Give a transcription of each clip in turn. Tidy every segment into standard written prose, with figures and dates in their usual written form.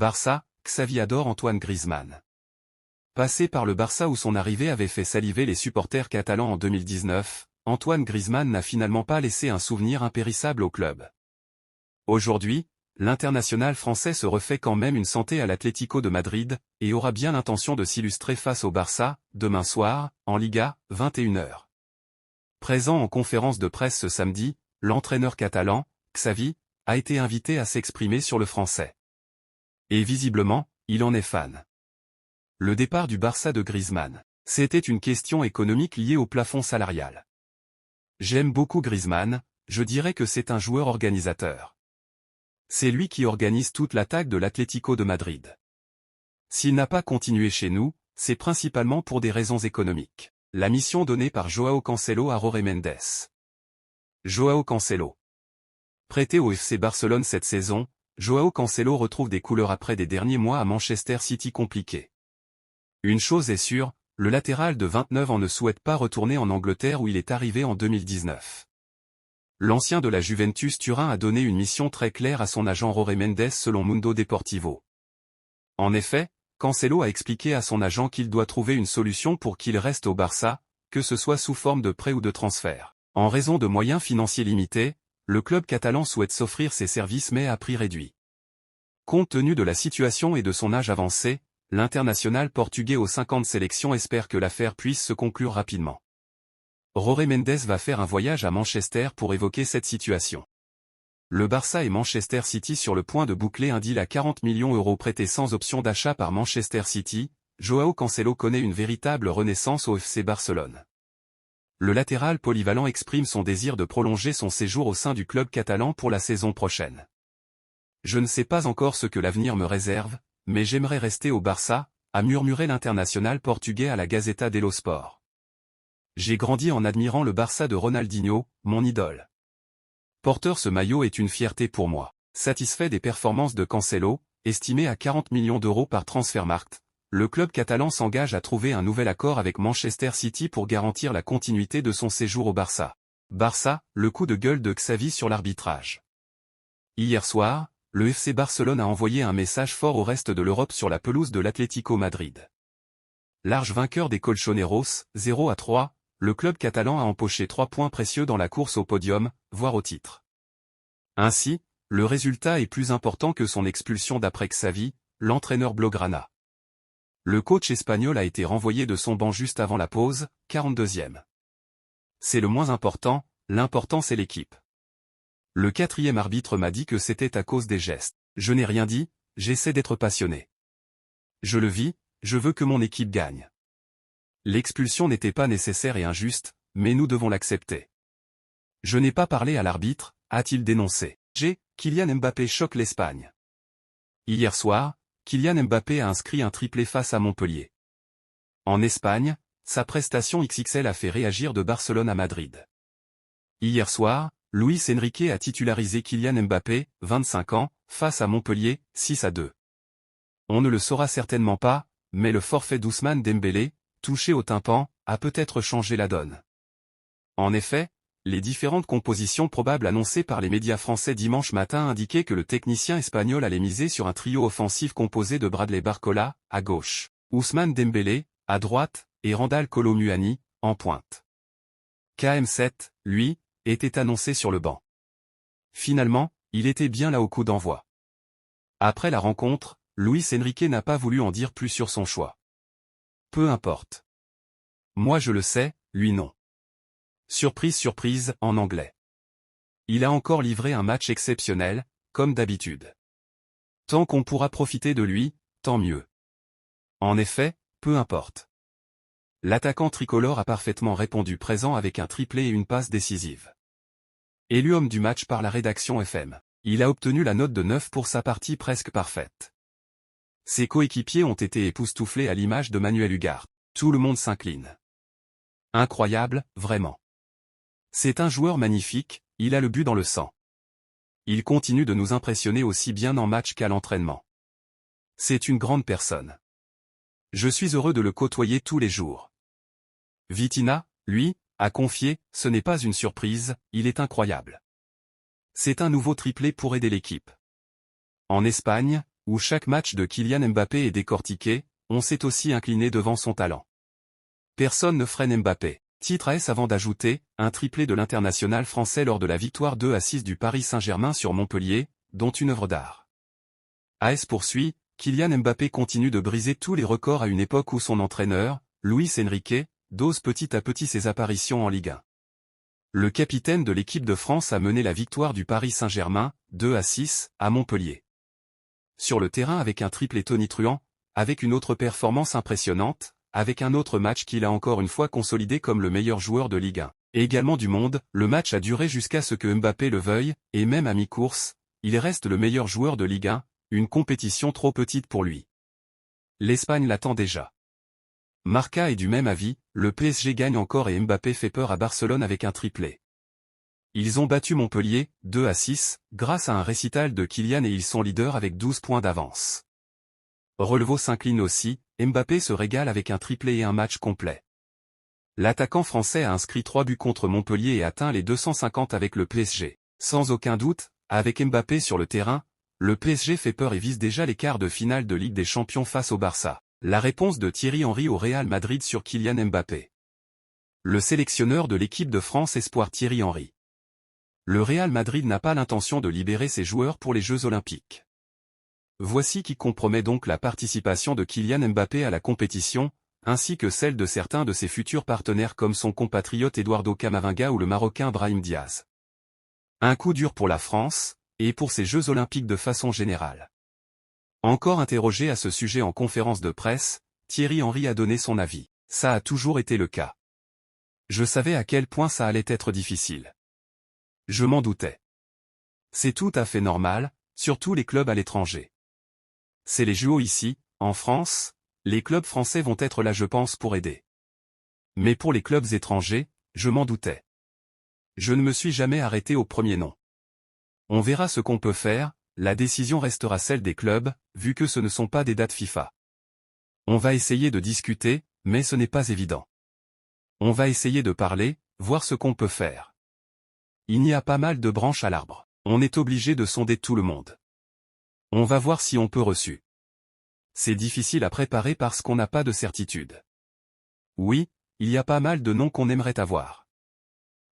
Barça, Xavi adore Antoine Griezmann. Passé par le Barça où son arrivée avait fait saliver les supporters catalans en 2019, Antoine Griezmann n'a finalement pas laissé un souvenir impérissable au club. Aujourd'hui, l'international français se refait quand même une santé à l'Atlético de Madrid, et aura bien l'intention de s'illustrer face au Barça, demain soir, en Liga, 21h. Présent en conférence de presse ce samedi, l'entraîneur catalan, Xavi, a été invité à s'exprimer sur le français. Et visiblement, il en est fan. Le départ du Barça de Griezmann, c'était une question économique liée au plafond salarial. J'aime beaucoup Griezmann, je dirais que c'est un joueur organisateur. C'est lui qui organise toute l'attaque de l'Atlético de Madrid. S'il n'a pas continué chez nous, c'est principalement pour des raisons économiques. La mission donnée par Joao Cancelo à Jorge Mendes. Joao Cancelo. Prêté au FC Barcelone cette saison, Joao Cancelo retrouve des couleurs après des derniers mois à Manchester City compliqués. Une chose est sûre, le latéral de 29 ans ne souhaite pas retourner en Angleterre où il est arrivé en 2019. L'ancien de la Juventus Turin a donné une mission très claire à son agent Jorge Mendes selon Mundo Deportivo. En effet, Cancelo a expliqué à son agent qu'il doit trouver une solution pour qu'il reste au Barça, que ce soit sous forme de prêt ou de transfert. En raison de moyens financiers limités, le club catalan souhaite s'offrir ses services mais à prix réduit. Compte tenu de la situation et de son âge avancé, l'international portugais aux 50 sélections espère que l'affaire puisse se conclure rapidement. Jorge Mendes va faire un voyage à Manchester pour évoquer cette situation. Le Barça et Manchester City sur le point de boucler un deal à 40 millions € prêté sans option d'achat par Manchester City. Joao Cancelo connaît une véritable renaissance au FC Barcelone. Le latéral polyvalent exprime son désir de prolonger son séjour au sein du club catalan pour la saison prochaine. Je ne sais pas encore ce que l'avenir me réserve, mais j'aimerais rester au Barça, a murmuré l'international portugais à la Gazeta dello Sport. J'ai grandi en admirant le Barça de Ronaldinho, mon idole. Porteur ce maillot est une fierté pour moi. Satisfait des performances de Cancelo, estimé à 40 millions € par Transfermarkt, le club catalan s'engage à trouver un nouvel accord avec Manchester City pour garantir la continuité de son séjour au Barça. Barça, le coup de gueule de Xavi sur l'arbitrage. Hier soir, le FC Barcelone a envoyé un message fort au reste de l'Europe sur la pelouse de l'Atlético Madrid. Large vainqueur des Colchoneros, 0-3, le club catalan a empoché 3 points précieux dans la course au podium, voire au titre. Ainsi, le résultat est plus important que son expulsion d'après Xavi, l'entraîneur blaugrana. Le coach espagnol a été renvoyé de son banc juste avant la pause, 42e. C'est le moins important, l'important c'est l'équipe. Le 4e arbitre m'a dit que c'était à cause des gestes. Je n'ai rien dit, j'essaie d'être passionné. Je le vis, je veux que mon équipe gagne. L'expulsion n'était pas nécessaire et injuste, mais nous devons l'accepter. Je n'ai pas parlé à l'arbitre, a-t-il dénoncé. Kylian Mbappé choque l'Espagne. Hier soir, Kylian Mbappé a inscrit un triplé face à Montpellier. En Espagne, sa prestation XXL a fait réagir de Barcelone à Madrid. Hier soir, Luis Enrique a titularisé Kylian Mbappé, 25 ans, face à Montpellier, 6-2. On ne le saura certainement pas, mais le forfait d'Ousmane Dembélé, touché au tympan, a peut-être changé la donne. En effet, les différentes compositions probables annoncées par les médias français dimanche matin indiquaient que le technicien espagnol allait miser sur un trio offensif composé de Bradley Barcola, à gauche, Ousmane Dembélé, à droite, et Randal Kolo Muani, en pointe. KM7, lui, était annoncé sur le banc. Finalement, il était bien là au coup d'envoi. Après la rencontre, Luis Enrique n'a pas voulu en dire plus sur son choix. Peu importe. Moi je le sais, lui non. Surprise surprise, en anglais. Il a encore livré un match exceptionnel, comme d'habitude. Tant qu'on pourra profiter de lui, tant mieux. En effet, peu importe. L'attaquant tricolore a parfaitement répondu présent avec un triplé et une passe décisive. Élu homme du match par la rédaction FM, il a obtenu la note de 9 pour sa partie presque parfaite. Ses coéquipiers ont été époustouflés à l'image de Manuel Ugarte. Tout le monde s'incline. Incroyable, vraiment. C'est un joueur magnifique, il a le but dans le sang. Il continue de nous impressionner aussi bien en match qu'à l'entraînement. C'est une grande personne. Je suis heureux de le côtoyer tous les jours. Vitinha, lui, a confié, ce n'est pas une surprise, il est incroyable. C'est un nouveau triplé pour aider l'équipe. En Espagne, où chaque match de Kylian Mbappé est décortiqué, on s'est aussi incliné devant son talent. Personne ne freine Mbappé. Titre AS avant d'ajouter, un triplé de l'international français lors de la victoire 2-6 du Paris Saint-Germain sur Montpellier, dont une œuvre d'art. AS poursuit, Kylian Mbappé continue de briser tous les records à une époque où son entraîneur, Luis Enrique, dose petit à petit ses apparitions en Ligue 1. Le capitaine de l'équipe de France a mené la victoire du Paris Saint-Germain, 2-6, à Montpellier. Sur le terrain avec un triplé tonitruant, avec une autre performance impressionnante, avec un autre match qu'il a encore une fois consolidé comme le meilleur joueur de Ligue 1. Et également du monde, le match a duré jusqu'à ce que Mbappé le veuille, et même à mi-course, il reste le meilleur joueur de Ligue 1, une compétition trop petite pour lui. L'Espagne l'attend déjà. Marca est du même avis, le PSG gagne encore et Mbappé fait peur à Barcelone avec un triplé. Ils ont battu Montpellier, 2-6, grâce à un récital de Kylian et ils sont leaders avec 12 points d'avance. Relevo s'incline aussi, Mbappé se régale avec un triplé et un match complet. L'attaquant français a inscrit 3 buts contre Montpellier et atteint les 250 avec le PSG. Sans aucun doute, avec Mbappé sur le terrain, le PSG fait peur et vise déjà les quarts de finale de Ligue des Champions face au Barça. La réponse de Thierry Henry au Real Madrid sur Kylian Mbappé. Le sélectionneur de l'équipe de France espoir Thierry Henry. Le Real Madrid n'a pas l'intention de libérer ses joueurs pour les Jeux Olympiques. Voici qui compromet donc la participation de Kylian Mbappé à la compétition, ainsi que celle de certains de ses futurs partenaires comme son compatriote Eduardo Camavinga ou le Marocain Brahim Diaz. Un coup dur pour la France, et pour ces Jeux Olympiques de façon générale. Encore interrogé à ce sujet en conférence de presse, Thierry Henry a donné son avis. Ça a toujours été le cas. Je savais à quel point ça allait être difficile. Je m'en doutais. C'est tout à fait normal, surtout les clubs à l'étranger. C'est les JO ici, en France, les clubs français vont être là je pense pour aider. Mais pour les clubs étrangers, je m'en doutais. Je ne me suis jamais arrêté au premier nom. On verra ce qu'on peut faire, la décision restera celle des clubs, vu que ce ne sont pas des dates FIFA. On va essayer de discuter, mais ce n'est pas évident. On va essayer de parler, voir ce qu'on peut faire. Il y a pas mal de branches à l'arbre. On est obligé de sonder tout le monde. On va voir si on peut reçu. C'est difficile à préparer parce qu'on n'a pas de certitude. Oui, il y a pas mal de noms qu'on aimerait avoir.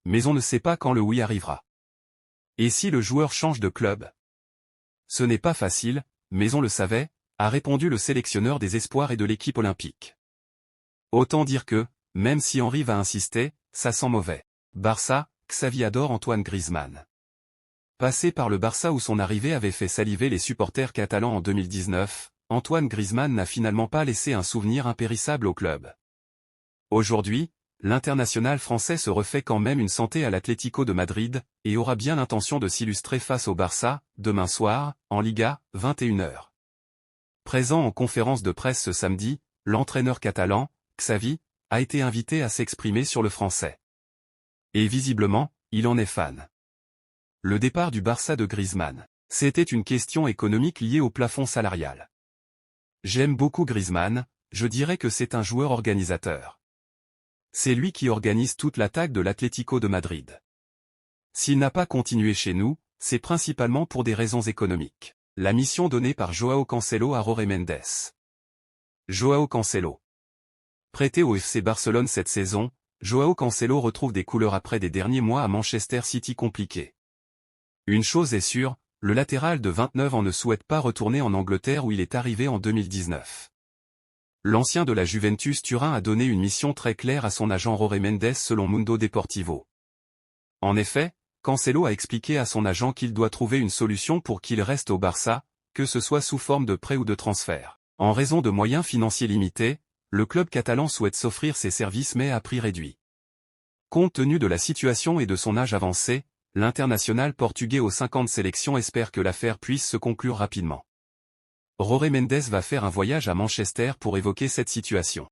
Mais on ne sait pas quand le oui arrivera. Et si le joueur change de club? Ce n'est pas facile, mais on le savait, a répondu le sélectionneur des espoirs et de l'équipe olympique. Autant dire que, même si Henry va insister, ça sent mauvais. Barça, Xavi adore Antoine Griezmann. Passé par le Barça où son arrivée avait fait saliver les supporters catalans en 2019, Antoine Griezmann n'a finalement pas laissé un souvenir impérissable au club. Aujourd'hui, l'international français se refait quand même une santé à l'Atlético de Madrid, et aura bien l'intention de s'illustrer face au Barça, demain soir, en Liga, 21h. Présent en conférence de presse ce samedi, l'entraîneur catalan, Xavi, a été invité à s'exprimer sur le français. Et visiblement, il en est fan. Le départ du Barça de Griezmann, c'était une question économique liée au plafond salarial. J'aime beaucoup Griezmann, je dirais que c'est un joueur organisateur. C'est lui qui organise toute l'attaque de l'Atlético de Madrid. S'il n'a pas continué chez nous, c'est principalement pour des raisons économiques. La mission donnée par Joao Cancelo à Jorge Mendes. Joao Cancelo. Prêté au FC Barcelone cette saison, Joao Cancelo retrouve des couleurs après des derniers mois à Manchester City compliqués. Une chose est sûre, le latéral de 29 ans ne souhaite pas retourner en Angleterre où il est arrivé en 2019. L'ancien de la Juventus Turin a donné une mission très claire à son agent Jorge Mendes selon Mundo Deportivo. En effet, Cancelo a expliqué à son agent qu'il doit trouver une solution pour qu'il reste au Barça, que ce soit sous forme de prêt ou de transfert. En raison de moyens financiers limités, le club catalan souhaite s'offrir ses services mais à prix réduit. Compte tenu de la situation et de son âge avancé, l'international portugais aux 50 sélections espère que l'affaire puisse se conclure rapidement. Jorge Mendes va faire un voyage à Manchester pour évoquer cette situation.